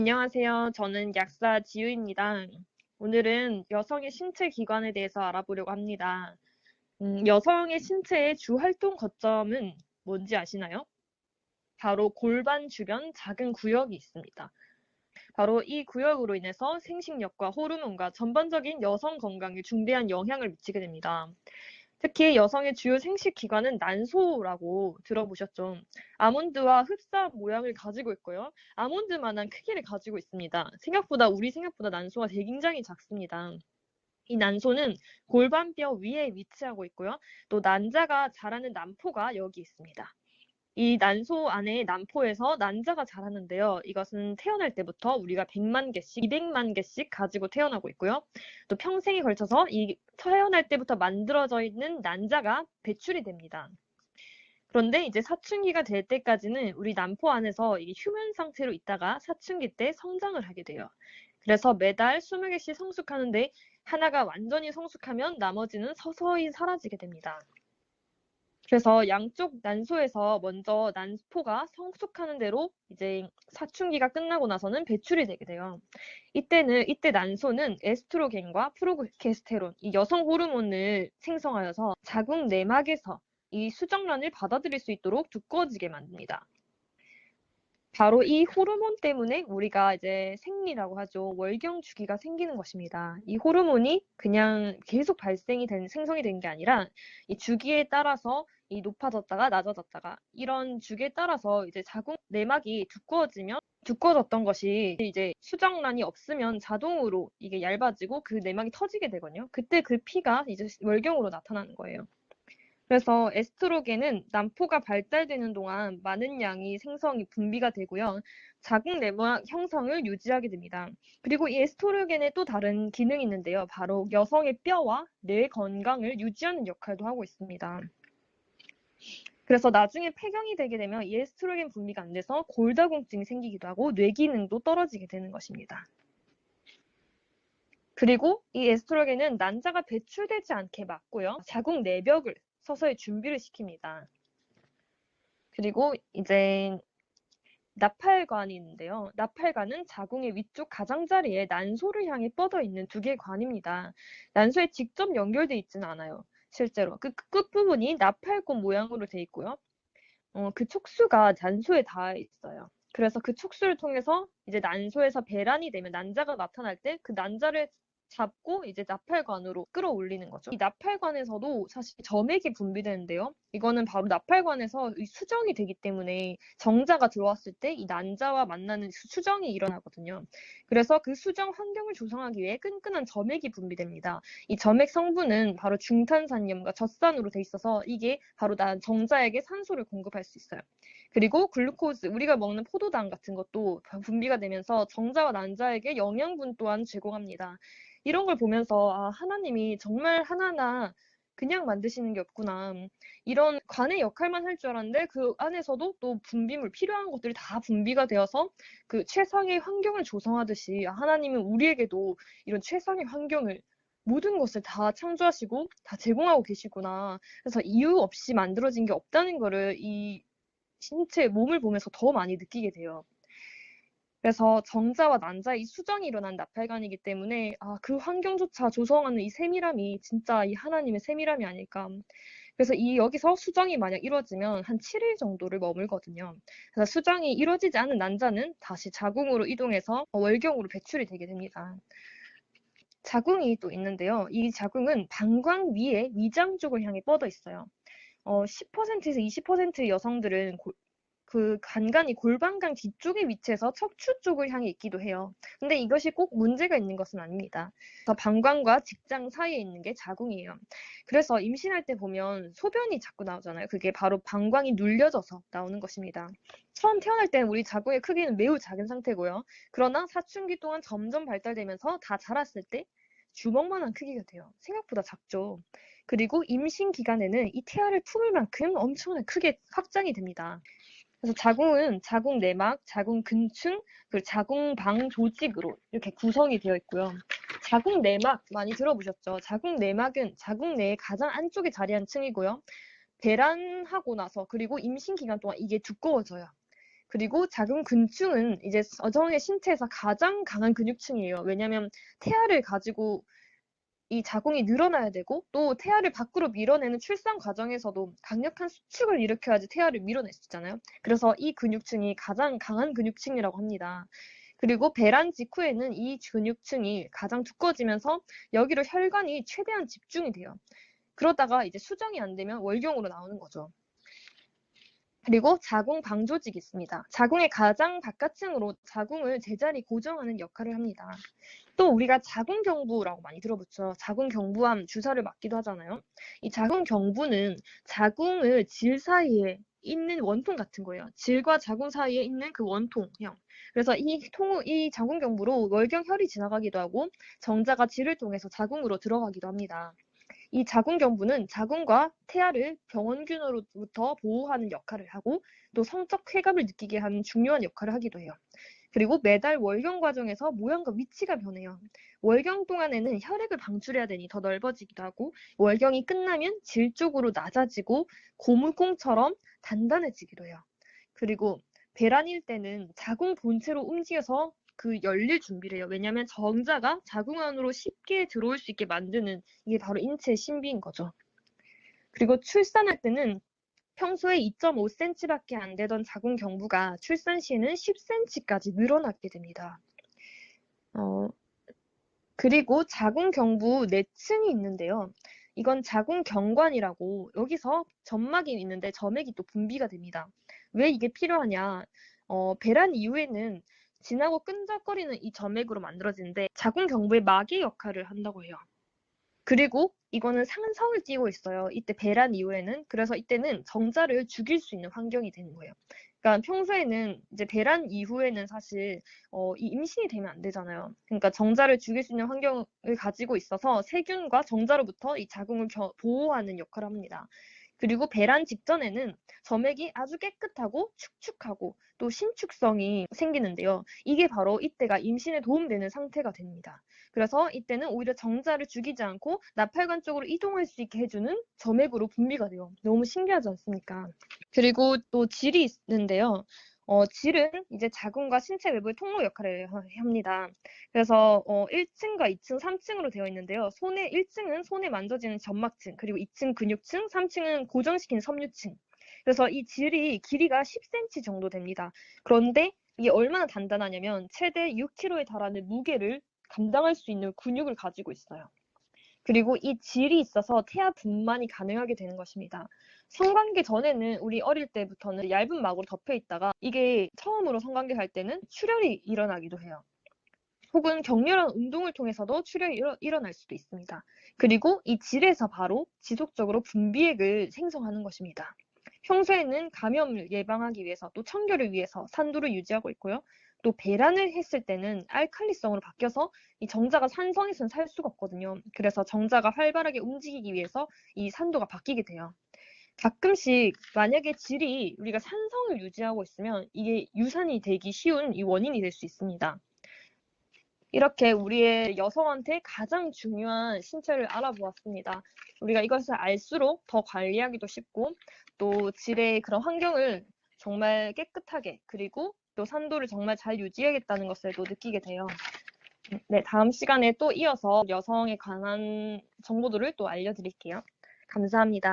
안녕하세요. 저는 약사 지유입니다. 오늘은 여성의 신체 기관에 대해서 알아보려고 합니다. 여성의 신체의 주 활동 거점은 뭔지 아시나요? 바로 골반 주변 작은 구역이 있습니다. 바로 이 구역으로 인해서 생식력과 호르몬과 전반적인 여성 건강에 중대한 영향을 미치게 됩니다. 특히 여성의 주요 생식 기관은 난소라고 들어보셨죠? 아몬드와 흡사 모양을 가지고 있고요. 아몬드만한 크기를 가지고 있습니다. 우리 생각보다 난소가 되게 굉장히 작습니다. 이 난소는 골반뼈 위에 위치하고 있고요. 또 난자가 자라는 난포가 여기 있습니다. 이 난소 안에 난포에서 난자가 자라는데요. 이것은 태어날 때부터 우리가 100만 개씩, 200만 개씩 가지고 태어나고 있고요. 또 평생에 걸쳐서 이 태어날 때부터 만들어져 있는 난자가 배출이 됩니다. 그런데 이제 사춘기가 될 때까지는 우리 난포 안에서 이게 휴면 상태로 있다가 사춘기 때 성장을 하게 돼요. 그래서 매달 20개씩 성숙하는데 하나가 완전히 성숙하면 나머지는 서서히 사라지게 됩니다. 그래서 양쪽 난소에서 먼저 난포가 성숙하는 대로 이제 사춘기가 끝나고 나서는 배출이 되게 돼요. 이때 난소는 에스트로겐과 프로게스테론, 이 여성 호르몬을 생성하여서 자궁 내막에서 이 수정란을 받아들일 수 있도록 두꺼워지게 만듭니다. 바로 이 호르몬 때문에 우리가 이제 생리라고 하죠. 월경 주기가 생기는 것입니다. 이 호르몬이 그냥 계속 생성이 된 게 아니라 이 주기에 따라서 이 높아졌다가 낮아졌다가 이런 주기에 따라서 이제 자궁 내막이 두꺼워졌던 것이 이제 수정란이 없으면 자동으로 이게 얇아지고 그 내막이 터지게 되거든요. 그때 그 피가 이제 월경으로 나타나는 거예요. 그래서 에스트로겐은 난포가 발달되는 동안 많은 양이 분비가 되고요. 자궁 내막 형성을 유지하게 됩니다. 그리고 이 에스트로겐의 또 다른 기능이 있는데요. 바로 여성의 뼈와 뇌 건강을 유지하는 역할도 하고 있습니다. 그래서 나중에 폐경이 되게 되면 이 에스트로겐 분비가 안 돼서 골다공증이 생기기도 하고 뇌 기능도 떨어지게 되는 것입니다. 그리고 이 에스트로겐은 난자가 배출되지 않게 막고요. 자궁 내벽을 서서히 준비를 시킵니다. 그리고 이제 나팔관이 있는데요. 나팔관은 자궁의 위쪽 가장자리에 난소를 향해 뻗어 있는 두 개의 관입니다. 난소에 직접 연결돼 있지는 않아요. 실제로 그 끝부분이 나팔꽃 모양으로 돼 있고요. 그 촉수가 난소에 닿아 있어요. 그래서 그 촉수를 통해서 이제 난소에서 배란이 되면 난자가 나타날 때 그 난자를 잡고 이제 나팔관으로 끌어올리는 거죠. 이 나팔관에서도 사실 점액이 분비되는데요. 이거는 바로 나팔관에서 수정이 되기 때문에 정자가 들어왔을 때 이 난자와 만나는 수정이 일어나거든요. 그래서 그 수정 환경을 조성하기 위해 끈끈한 점액이 분비됩니다. 이 점액 성분은 바로 중탄산염과 젖산으로 돼 있어서 이게 바로 정자에게 산소를 공급할 수 있어요. 그리고 글루코즈, 우리가 먹는 포도당 같은 것도 분비가 되면서 정자와 난자에게 영양분 또한 제공합니다. 이런 걸 보면서 하나님이 정말 하나하나 그냥 만드시는 게 없구나. 이런 관의 역할만 할 줄 알았는데 그 안에서도 또 필요한 것들이 다 분비가 되어서 그 최상의 환경을 조성하듯이 하나님은 우리에게도 이런 최상의 환경을 모든 것을 다 창조하시고 다 제공하고 계시구나. 그래서 이유 없이 만들어진 게 없다는 거를 이 몸을 보면서 더 많이 느끼게 돼요. 그래서 정자와 난자의 수정이 일어난 나팔관이기 때문에 그 환경조차 조성하는 이 세밀함이 진짜 이 하나님의 세밀함이 아닐까. 그래서 여기서 수정이 만약 이루어지면 한 7일 정도를 머물거든요. 그래서 수정이 이루어지지 않은 난자는 다시 자궁으로 이동해서 월경으로 배출이 되게 됩니다. 자궁이 또 있는데요. 이 자궁은 방광 위에 위장 쪽을 향해 뻗어 있어요. 10%에서 20% 여성들은 그 간간이 골반강 뒤쪽에 위치해서 척추 쪽을 향해 있기도 해요. 근데 이것이 꼭 문제가 있는 것은 아닙니다. 방광과 직장 사이에 있는 게 자궁이에요. 그래서 임신할 때 보면 소변이 자꾸 나오잖아요. 그게 바로 방광이 눌려져서 나오는 것입니다. 처음 태어날 때는 우리 자궁의 크기는 매우 작은 상태고요. 그러나 사춘기 동안 점점 발달되면서 다 자랐을 때 주먹만한 크기가 돼요. 생각보다 작죠. 그리고 임신 기간에는 이 태아를 품을 만큼 엄청나게 크게 확장이 됩니다. 그래서 자궁은 자궁 내막, 자궁 근층, 그리고 자궁방 조직으로 이렇게 구성이 되어 있고요. 자궁 내막 많이 들어보셨죠? 자궁 내막은 자궁 내의 가장 안쪽에 자리한 층이고요. 배란하고 나서 그리고 임신 기간 동안 이게 두꺼워져요. 그리고 자궁근충은 이제 여성의 신체에서 가장 강한 근육층이에요. 왜냐면 태아를 가지고 이 자궁이 늘어나야 되고 또 태아를 밖으로 밀어내는 출산 과정에서도 강력한 수축을 일으켜야지 태아를 밀어낼 수 있잖아요. 그래서 이 근육층이 가장 강한 근육층이라고 합니다. 그리고 배란 직후에는 이 근육층이 가장 두꺼워지면서 여기로 혈관이 최대한 집중이 돼요. 그러다가 이제 수정이 안 되면 월경으로 나오는 거죠. 그리고 자궁 방조직이 있습니다. 자궁의 가장 바깥층으로 자궁을 제자리 고정하는 역할을 합니다. 또 우리가 자궁경부라고 많이 들어봤죠. 자궁경부암 주사를 맞기도 하잖아요. 이 자궁경부는 자궁을 질 사이에 있는 원통 같은 거예요. 질과 자궁 사이에 있는 그 원통형. 그래서 이 자궁경부로 월경혈이 지나가기도 하고 정자가 질을 통해서 자궁으로 들어가기도 합니다. 이 자궁경부는 자궁과 태아를 병원균으로부터 보호하는 역할을 하고 또 성적 쾌감을 느끼게 하는 중요한 역할을 하기도 해요. 그리고 매달 월경 과정에서 모양과 위치가 변해요. 월경 동안에는 혈액을 방출해야 되니 더 넓어지기도 하고 월경이 끝나면 질 쪽으로 낮아지고 고물공처럼 단단해지기도 해요. 그리고 배란일 때는 자궁 본체로 움직여서 그 열릴 준비를 해요. 왜냐하면 정자가 자궁 안으로 쉽게 들어올 수 있게 만드는 이게 바로 인체의 신비인 거죠. 그리고 출산할 때는 평소에 2.5cm밖에 안 되던 자궁 경부가 출산 시에는 10cm까지 늘어나게 됩니다. 그리고 자궁 경부 내층이 있는데요. 이건 자궁 경관이라고 여기서 점막이 있는데 점액이 또 분비가 됩니다. 왜 이게 필요하냐? 배란 이후에는 진하고 끈적거리는 이 점액으로 만들어지는데 자궁 경부의 막의 역할을 한다고 해요. 그리고 이거는 산성을 띠고 있어요. 이때 배란 이후에는. 그래서 이때는 정자를 죽일 수 있는 환경이 되는 거예요. 그러니까 평소에는 이제 배란 이후에는 사실 이 임신이 되면 안 되잖아요. 그러니까 정자를 죽일 수 있는 환경을 가지고 있어서 세균과 정자로부터 이 자궁을 보호하는 역할을 합니다. 그리고 배란 직전에는 점액이 아주 깨끗하고 축축하고 또 신축성이 생기는데요. 이게 바로 이때가 임신에 도움되는 상태가 됩니다. 그래서 이때는 오히려 정자를 죽이지 않고 나팔관 쪽으로 이동할 수 있게 해주는 점액으로 분비가 돼요. 너무 신기하지 않습니까? 그리고 또 질이 있는데요. 질은 이제 자궁과 신체 외부의 통로 역할을 합니다. 그래서 1층과 2층, 3층으로 되어 있는데요. 1층은 손에 만져지는 점막층, 그리고 2층 근육층, 3층은 고정시킨 섬유층. 그래서 이 질이 길이가 10cm 정도 됩니다. 그런데 이게 얼마나 단단하냐면 최대 6kg에 달하는 무게를 감당할 수 있는 근육을 가지고 있어요. 그리고 이 질이 있어서 태아 분만이 가능하게 되는 것입니다. 성관계 전에는 우리 어릴 때부터는 얇은 막으로 덮여 있다가 이게 처음으로 성관계 할 때는 출혈이 일어나기도 해요. 혹은 격렬한 운동을 통해서도 출혈이 일어날 수도 있습니다. 그리고 이 질에서 바로 지속적으로 분비액을 생성하는 것입니다. 평소에는 감염을 예방하기 위해서 또 청결을 위해서 산도를 유지하고 있고요. 또 배란을 했을 때는 알칼리성으로 바뀌어서 이 정자가 산성에서는 살 수가 없거든요. 그래서 정자가 활발하게 움직이기 위해서 이 산도가 바뀌게 돼요. 가끔씩 만약에 질이 우리가 산성을 유지하고 있으면 이게 유산이 되기 쉬운 이 원인이 될 수 있습니다. 이렇게 우리의 여성한테 가장 중요한 신체를 알아보았습니다. 우리가 이것을 알수록 더 관리하기도 쉽고 또 질의 그런 환경을 정말 깨끗하게 그리고 또 산도를 정말 잘 유지해야겠다는 것을 또 느끼게 돼요. 네, 다음 시간에 또 이어서 여성에 관한 정보들을 또 알려드릴게요. 감사합니다.